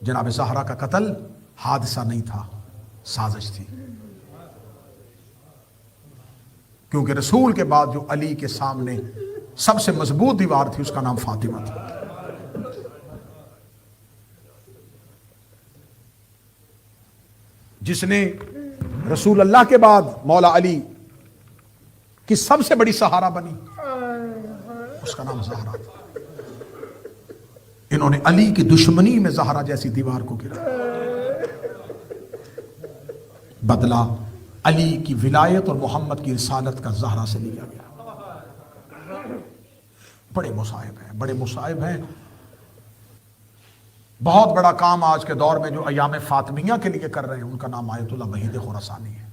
جناب زہرا کا قتل حادثہ نہیں تھا، سازش تھی، کیونکہ رسول کے بعد جو علی کے سامنے سب سے مضبوط دیوار تھی اس کا نام فاطمہ تھا۔ جس نے رسول اللہ کے بعد مولا علی کی سب سے بڑی سہارا بنی، اس کا نام زہرا تھا۔ انہوں نے علی کی دشمنی میں زہرا جیسی دیوار کو گرا، بدلہ علی کی ولایت اور محمد کی رسالت کا زہرا سے لیا گیا۔ بڑے مصائب ہیں، بڑے مصائب ہیں۔ بہت بڑا کام آج کے دور میں جو ایام فاطمیہ کے لیے کر رہے ہیں، ان کا نام آیت اللہ وحید خراسانی ہے۔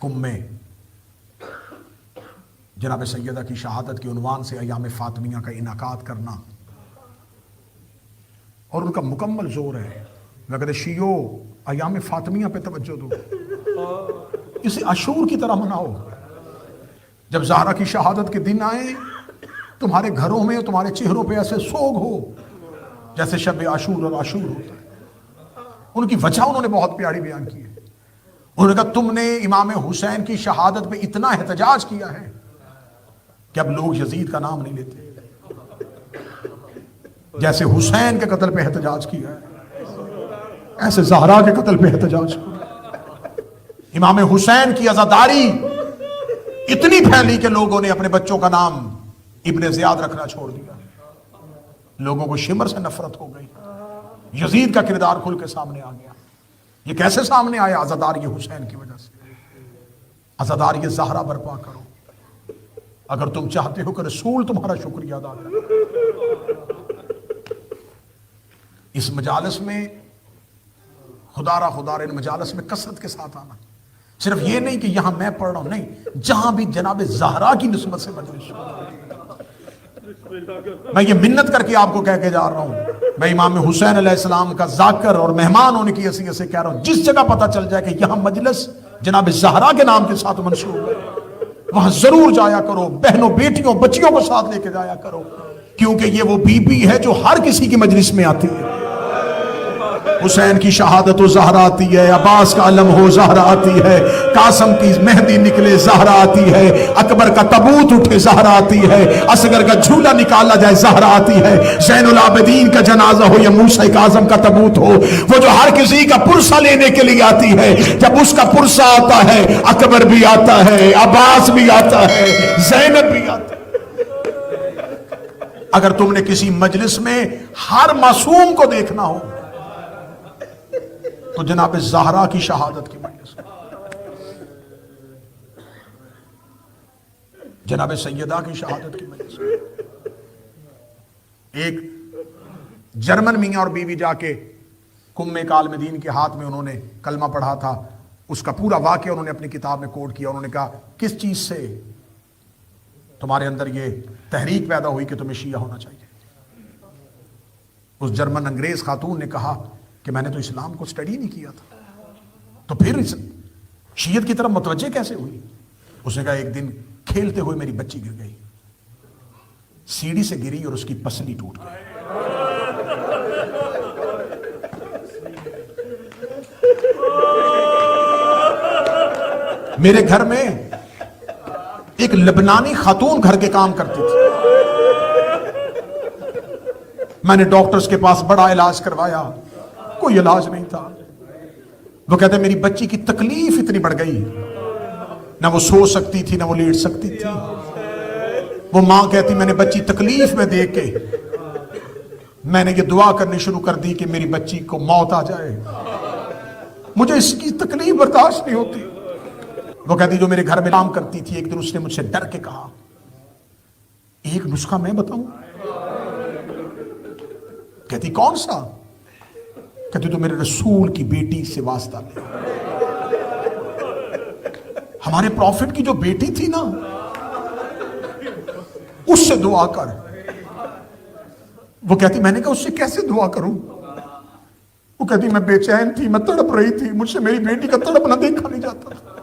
کم میں جناب سیدہ کی شہادت کے عنوان سے ایام فاطمیہ کا انعقاد کرنا، اور ان کا مکمل زور ہے میں کہتے شیعو ایام فاطمیہ پہ توجہ دو، اسے عاشور کی طرح مناؤ۔ جب زہرا کی شہادت کے دن آئے تمہارے گھروں میں، تمہارے چہروں پہ ایسے سوگ ہو جیسے شب عاشور اور عاشور ہوتا ہے۔ ان کی وجہ انہوں نے بہت پیاری بیان کی ہے۔ انہوں نے کہا تم نے امام حسین کی شہادت پہ اتنا احتجاج کیا ہے کہ اب لوگ یزید کا نام نہیں لیتے، جیسے حسین کے قتل پہ احتجاج کیا ہے ایسے زہرا کے قتل پہ احتجاج کیا۔ امام حسین کی عزاداری اتنی پھیلی کہ لوگوں نے اپنے بچوں کا نام ابن زیاد رکھنا چھوڑ دیا، لوگوں کو شمر سے نفرت ہو گئی، یزید کا کردار کھل کے سامنے آ گیا۔ یہ کیسے سامنے آیا؟ عزاداری حسین کی وجہ سے۔ عزاداری زہرا برپا کرو اگر تم چاہتے ہو کہ رسول تمہارا شکریہ ادا کرے۔ اس مجالس میں خدا را ان مجالس میں کثرت کے ساتھ آنا، صرف یہ نہیں کہ یہاں میں پڑھ رہا ہوں، نہیں، جہاں بھی جناب زہرا کی نسبت سے مجلس ہو، میں یہ منت کر کے آپ کو کہہ کے جا رہا ہوں، میں امام حسین علیہ السلام کا ذاکر اور مہمان ہونے کی حیثیت سے کہہ رہا ہوں، جس جگہ پتہ چل جائے کہ یہاں مجلس جناب زہرا کے نام کے ساتھ منسوب ہے، وہاں ضرور جایا کرو، بہنوں بیٹیوں بچیوں کو ساتھ لے کے جایا کرو، کیونکہ یہ وہ بی بی ہے جو ہر کسی کی مجلس میں آتی ہے۔ حسین کی شہادت ہو زہرا آتی ہے، عباس کا علم ہو زہرا آتی ہے، قاسم کی مہندی نکلے زہرا آتی ہے، اکبر کا تابوت اٹھے زہرا آتی ہے، اصغر کا جھولا نکالا جائے زہرا آتی ہے، زین العابدین کا جنازہ ہو یا موسیٰ کاظم کا تابوت ہو، وہ جو ہر کسی کا پرسہ لینے کے لیے آتی ہے، جب اس کا پرسہ آتا ہے اکبر بھی آتا ہے، عباس بھی آتا ہے، زینب بھی آتا ہے۔ اگر تم نے کسی مجلس میں ہر معصوم کو دیکھنا ہو تو جناب زہرا کی شہادت کی مجلس، جناب سیدہ کی شہادت کی مجلس۔ ایک جرمن میاں اور بیوی جا کے کم کالمدین کے ہاتھ میں انہوں نے کلمہ پڑھا تھا، اس کا پورا واقعہ انہوں نے اپنی کتاب میں کوٹ کیا۔ انہوں نے کہا کس چیز سے تمہارے اندر یہ تحریک پیدا ہوئی کہ تمہیں شیعہ ہونا چاہیے؟ اس جرمن انگریز خاتون نے کہا کہ میں نے تو اسلام کو سٹڈی نہیں کیا تھا، تو پھر شیعت کی طرف متوجہ کیسے ہوئی؟ اس نے کہا ایک دن کھیلتے ہوئے میری بچی گر گئی، سیڑھی سے گری اور اس کی پسلی ٹوٹ گئی۔ میرے گھر میں ایک لبنانی خاتون گھر کے کام کرتی تھی، میں نے ڈاکٹرز کے پاس بڑا علاج کروایا، کوئی علاج نہیں تھا۔ وہ کہتے میری بچی کی تکلیف اتنی بڑھ گئی، نہ وہ سو سکتی تھی نہ وہ لیٹ سکتی تھی۔ وہ ماں کہتی میں نے بچی تکلیف میں دیکھ کے میں نے یہ دعا کرنی شروع کر دی کہ میری بچی کو موت آ جائے، مجھے اس کی تکلیف برداشت نہیں ہوتی۔ وہ کہتی جو میرے گھر میں کام کرتی تھی، ایک دن اس نے مجھ سے ڈر کے کہا ایک نسخہ میں بتاؤں؟ کہتی کون سا؟ کہتی تو میرے رسول کی بیٹی سے واسطہ لے، ہمارے پروفٹ کی جو بیٹی تھی نا اس سے دعا کر۔ وہ کہتی میں نے کہا اس سے کیسے دعا کروں؟ وہ کہتی میں بے چین تھی، میں تڑپ رہی تھی، مجھ سے میری بیٹی کا تڑپنا دیکھا نہیں جاتا تھا۔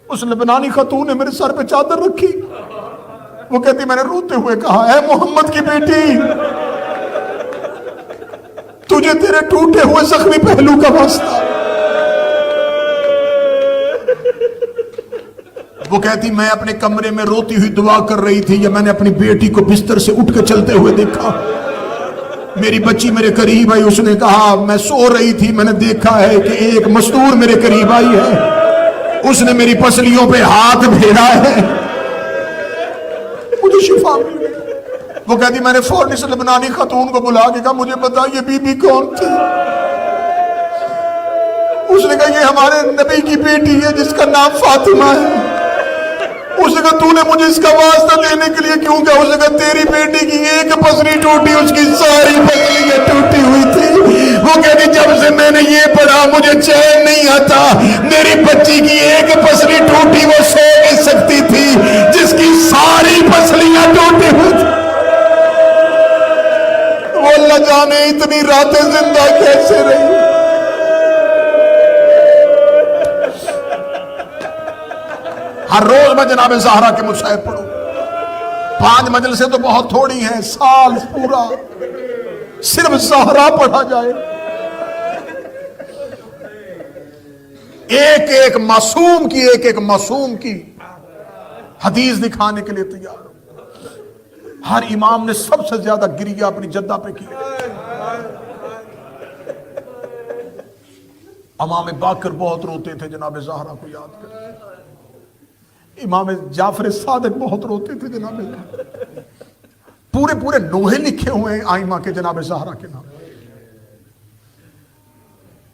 اس لبنانی خاتون نے میرے سر پہ چادر رکھی، وہ کہتی میں نے روتے ہوئے کہا اے محمد کی بیٹی مجھے تیرے ٹوٹے ہوئے زخمی پہلو کا واسطہ. وہ کہتی میں اپنے کمرے میں روتی ہوئی دعا کر رہی تھی، یا میں نے اپنی بیٹی کو بستر سے اٹھ کے چلتے ہوئے دیکھا. میری بچی میرے قریب آئی، اس نے کہا میں سو رہی تھی، میں نے دیکھا ہے کہ ایک مستور میرے قریب آئی ہے، اس نے میری پسلیوں پہ ہاتھ پھیرا ہے، مجھے شفا ملی. وہ کہتی میں نے فوراً اس لبنانی خاتون کو بلا کے کہا مجھے بتا یہ بی بی کون تھی؟ اس نے کہا یہ ہمارے نبی کی بیٹی ہے جس کا نام فاطمہ ہے. اس نے کہا تو نے مجھے اس کا واسطہ دینے کے لیے کیوں کہا؟ اس نے کہا تیری بیٹی کی ایک پسلی ٹوٹی، اس کی ساری پسلیاں ٹوٹی ہوئی تھی. وہ کہتی جب سے میں نے یہ پڑھا مجھے چین نہیں آتا. میری بچی کی ایک پسلی ٹوٹی، وہ سو نہیں سکتی تھی، جس کی ساری پسلیاں ٹوٹی ہوئی تھی. وہ اللہ جانے اتنی راتیں زندہ کیسے رہی. ہر روز میں جناب زہرا کے مصائب پڑھوں. 5 مجلسیں تو بہت تھوڑی ہیں، سال پورا صرف زہرا پڑھا جائے. ایک معصوم کی حدیث دکھانے کے لیے تیار ہو. ہر امام نے سب سے زیادہ گریہ اپنی جدہ پہ کی. امام باقر بہت روتے تھے جناب زہرا کو یاد کر. امام جعفر صادق بہت روتے تھے جناب زہرا. پورے نوحے لکھے ہوئے ہیں آئمہ کے جناب زہرا کے نام.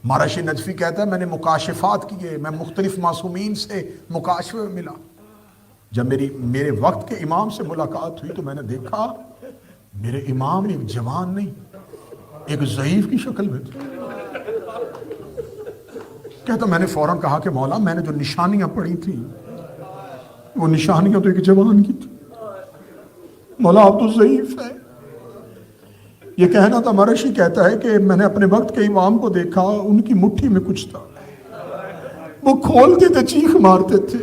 مارشی نجفی کہتا ہے میں نے مکاشفات کیے، میں مختلف معصومین سے مکاشفے ملا. جب میرے وقت کے امام سے ملاقات ہوئی تو میں نے دیکھا میرے امام ایک جوان نہیں، ایک ضعیف کی شکل میں تھے. کہتا میں نے فوراً کہا کہ مولا میں نے جو نشانیاں پڑھی تھی وہ نشانیاں تو ایک جوان کی تھی. مولا آپ تو ضعیف ہے. یہ کہنا تھا. مرشی کہتا ہے کہ میں نے اپنے وقت کے امام کو دیکھا، ان کی مٹھی میں کچھ تھا، وہ کھولتے تھے چیخ مارتے تھے.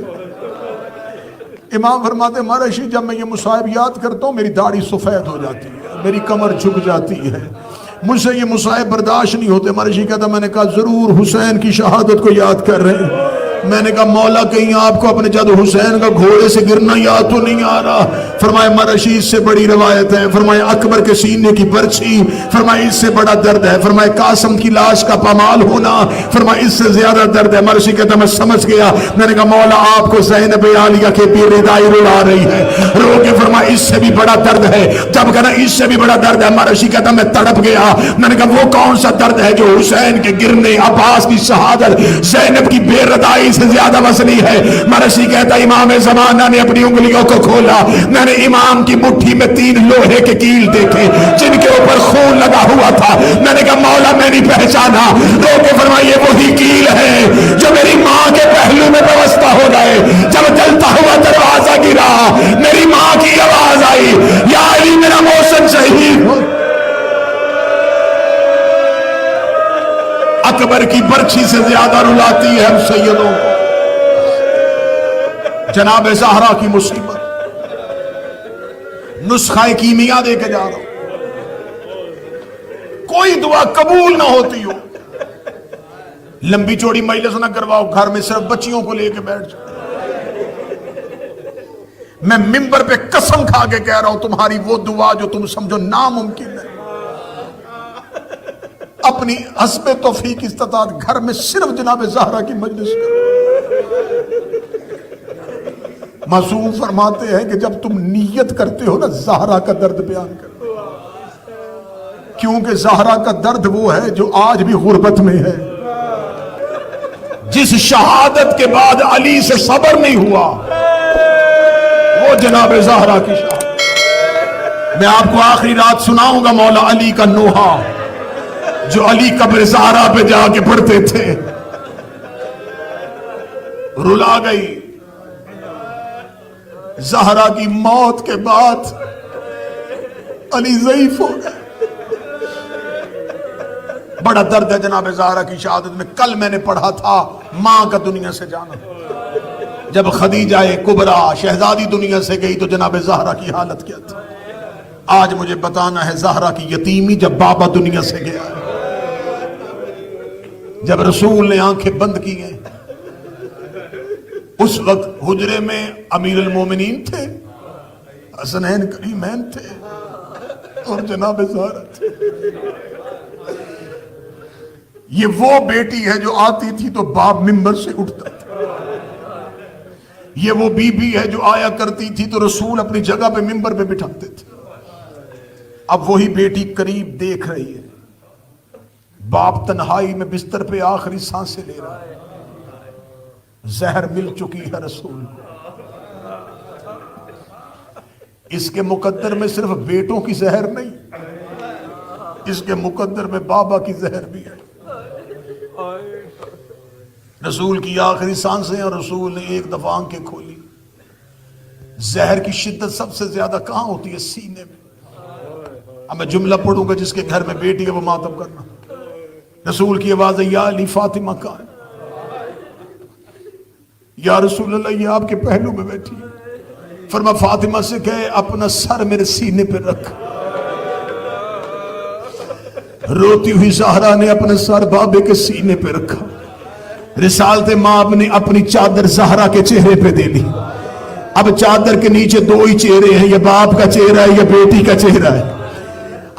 امام فرماتے مرشی جب میں یہ مصائب یاد کرتا ہوں میری داڑھی سفید ہو جاتی ہے، میری کمر جھک جاتی ہے، مجھ سے یہ مصائب برداشت نہیں ہوتے. مرشی کہتا میں نے کہا ضرور حسین کی شہادت کو یاد کر رہے ہیں. میں نے کہا مولا کہیں آپ کو اپنے جد حسین کا گھوڑے سے گرنا یاد تو نہیں آ رہا؟ فرمایا مرشی اس سے بڑی روایت ہے. فرمایا اکبر کے سینے کی برچھی، فرمایا اس سے بڑا درد ہے. فرمایا قاسم کی لاش کا پامال ہونا، فرمایا اس سے زیادہ درد ہے. مرشی کہتا میں سمجھ گیا. میں نے کہا مولا آپ کو زینب عالیہ کے پیر ردائی رلا رہی ہے، رو کے فرمایا اس سے بھی بڑا درد ہے. جب کہنا اس سے بھی بڑا درد ہے، مرشی کہتا میں تڑپ گیا. میں نے کہا وہ کون سا درد ہے جو حسین کے گرنے، عباس کی شہادت، زینب کی بے ردائی سے زیادہ وزنی ہے؟ مرشی کہتا امام زمانہ نے اپنی انگلیوں کو کھولا، میں نے امام کی مٹھی میں 3 لوہے کے کیل دیکھے جن کے اوپر خون لگا ہوا تھا. میں نے کہا مولا میں نہیں پہچانا. رو کے فرمایا یہ وہی کیل ہے جو میری ماں کے پہلو میں وابستہ ہو گئے. جب جلتا ہوا دروازہ گرا میری ماں کی آواز آئی یا علی میرا محسن شہید ہو. اکبر کی برچھی سے زیادہ رلاتی ہے ہم سیدوں کو جناب زہرا کی مصیبت. نسخہ کیمیا دے کے جا رہا ہوں، کوئی دعا قبول نہ ہوتی ہو. لمبی چوڑی مجلس نہ کرواؤ، گھر میں صرف بچیوں کو لے کے بیٹھ جاؤ. میں منبر پہ قسم کھا کے کہہ رہا ہوں تمہاری وہ دعا جو تم سمجھو ناممکن ہے، اپنی حسب توفیق استطاعت گھر میں صرف جناب زہرا کی مجلس کرو. معصوم فرماتے ہیں کہ جب تم نیت کرتے ہو نا زہرا کا درد بیان کرو، کیونکہ زہرا کا درد وہ ہے جو آج بھی غربت میں ہے. جس شہادت کے بعد علی سے صبر نہیں ہوا وہ جناب زہرا کی شہادت. میں آپ کو آخری رات سناؤں گا مولا علی کا نوحہ جو علی قبر زہرا پہ جا کے پڑھتے تھے. رلا گئی. زہرا کی موت کے بعد علی ضعیف ہو گئے. بڑا درد ہے جناب زہرا کی شہادت میں. کل میں نے پڑھا تھا ماں کا دنیا سے جانا. جب خدیجہ کبریٰ شہزادی دنیا سے گئی تو جناب زہرا کی حالت کیا تھی؟ آج مجھے بتانا ہے زہرا کی یتیمی جب بابا دنیا سے گیا ہے. جب رسول نے آنکھیں بند کی ہیں اس وقت حجرے میں امیر المومنین تھے، حسنین کریمین تھے اور جناب زہرا تھے۔ یہ وہ بیٹی ہے جو آتی تھی تو باپ منبر سے اٹھتا تھا، یہ وہ بی بی ہے جو آیا کرتی تھی تو رسول اپنی جگہ پہ منبر پہ بٹھاتے تھے۔ اب وہی بیٹی قریب دیکھ رہی ہے، باپ تنہائی میں بستر پہ آخری سانسیں لے رہا ہے، زہر مل چکی ہے رسول کو۔ اس کے مقدر میں صرف بیٹوں کی زہر نہیں، اس کے مقدر میں بابا کی زہر بھی ہے۔ رسول کی آخری سانسیں اور رسول نے ایک دفعہ آنکھیں کھولی۔ زہر کی شدت سب سے زیادہ کہاں ہوتی ہے؟ سینے میں۔ اب میں جملہ پڑھوں گا، جس کے گھر میں بیٹی ہے وہ ماتم کرنا۔ رسول کی آواز ہے، یا علی فاطمہ کہاں ہے؟ یا رسول اللہ یہ آپ کے پہلو میں بیٹھی ہے۔ فرما فاطمہ سے کہے اپنا سر میرے سینے پہ رکھ۔ روتی ہوئی زہرا نے اپنا سر بابے کے سینے پہ رکھا۔ رسالت ماں نے اپنی چادر زہرا کے چہرے پہ دے لی۔ اب چادر کے نیچے دو ہی چہرے ہیں، یہ باپ کا چہرہ ہے، یہ بیٹی کا چہرہ ہے۔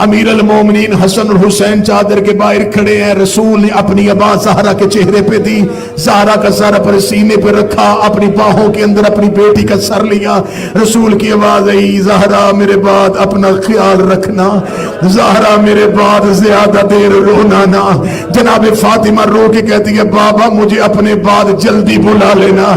امیر المومنین حسن اور حسین چادر کے باہر کھڑے ہیں، رسول نے اپنی ابا زہرا کے چہرے پہ دی، زہرا کا سر اپنے سینے پہ رکھا، اپنی باہوں کے اندر اپنی بیٹی کا سر لیا۔ رسول کی آواز آئی، زہرا میرے بعد اپنا خیال رکھنا، زہرا میرے بعد زیادہ دیر رونا نہ۔ جناب فاطمہ رو کے کہتی ہے، بابا مجھے اپنے بعد جلدی بلا لینا،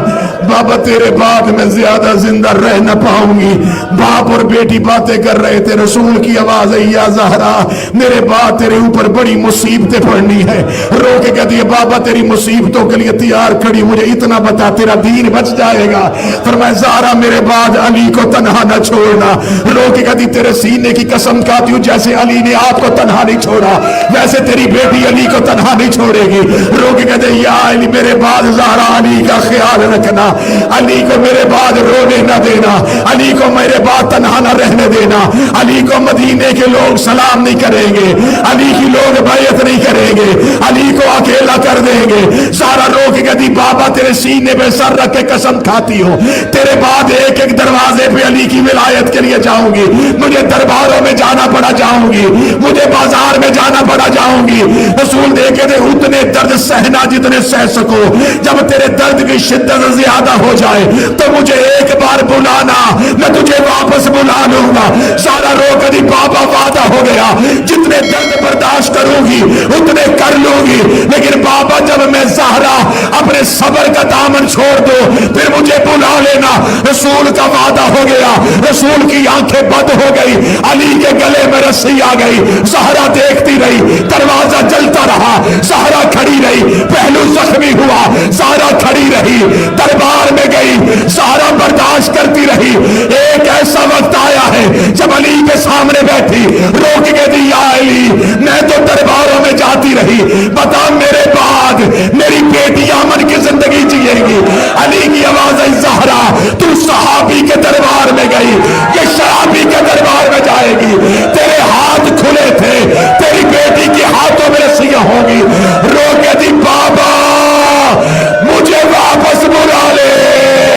بابا تیرے بعد میں زیادہ زندہ رہ نہ پاؤں گی۔ باپ اور بیٹی باتیں کر رہے تھے، رسول کی آواز آئی، یا زہرا میرے بعد تیرے اوپر بڑی مصیبتیں پڑنی ہے۔ رو کے کہتی ہے، بابا تیری مصیبتوں کے لیے تیار کھڑی، مجھے اتنا بتا تیرا دین بچ جائے گا۔ فرمایا زہرا میرے بعد علی کو تنہا نہ چھوڑنا۔ رو کے کہتی تیرے سینے کی قسم کھاتی ہوں، جیسے علی نے آپ کو تنہا نہیں چھوڑا ویسے تیری بیٹی علی کو تنہا نہیں چھوڑے گی۔ رو کے کہتے یا علی میرے بعد زہرا علی کا خیال رکھنا، علی کو میرے بعد رونے نہ دینا، علی کو میرے بعد تنہا نہ رہنے دینا، علی کو مدینے کے لوگ سلام نہیں کریں گے، علی کی لوگ بیعت نہیں کریں گے، علی کو اکیلا کر دیں گے۔ سارا رو کے کہتی بابا تیرے سینے پہ سر رکھ کے قسم کھاتی ہوں، تیرے بعد ایک ایک دروازے پہ علی کی ولایت کے لیے جاؤں گی، مجھے درباروں میں جانا پڑا جاؤں گی، مجھے بازار میں جانا پڑا جاؤں گی۔ رسول دیکھے تھے اتنے درد سہنا جتنے سہ سکو، جب تیرے درد کی شدت زیادہ ہو جائے تو مجھے ایک بار بلانا، میں تجھے واپس بلا لوں گا۔ سارا رو کے دی بابا وعدہ ہو گیا، جتنے درد برداشت کروں گی اتنے کر لوں گی، لیکن بابا جب میں زہرا اپنے صبر کا دامن چھوڑ دو پھر مجھے بلا لینا۔ رسول کا وعدہ ہو گیا، رسول کی آنکھیں بند ہو گئی، علی کے گلے میں رسی آ گئی، زہرا دیکھتی رہی، دروازہ جلتا رہا، زہرا کھڑی رہی، پہلو زخمی ہوا، زہرا کھڑی رہی، دربار میں گئی، زہرا برداشت کرتی رہی۔ ایک ایسا وقت آیا ہے جب علی کے سامنے بیٹھی، روک کے دی یا علی میں تو درباروں میں جاتی رہی، بتا میرے بعد میری بیٹی امن کی زندگی جیے گی؟ علی کی آواز ہے زہرا تو صحابی کے دربار میں گئی،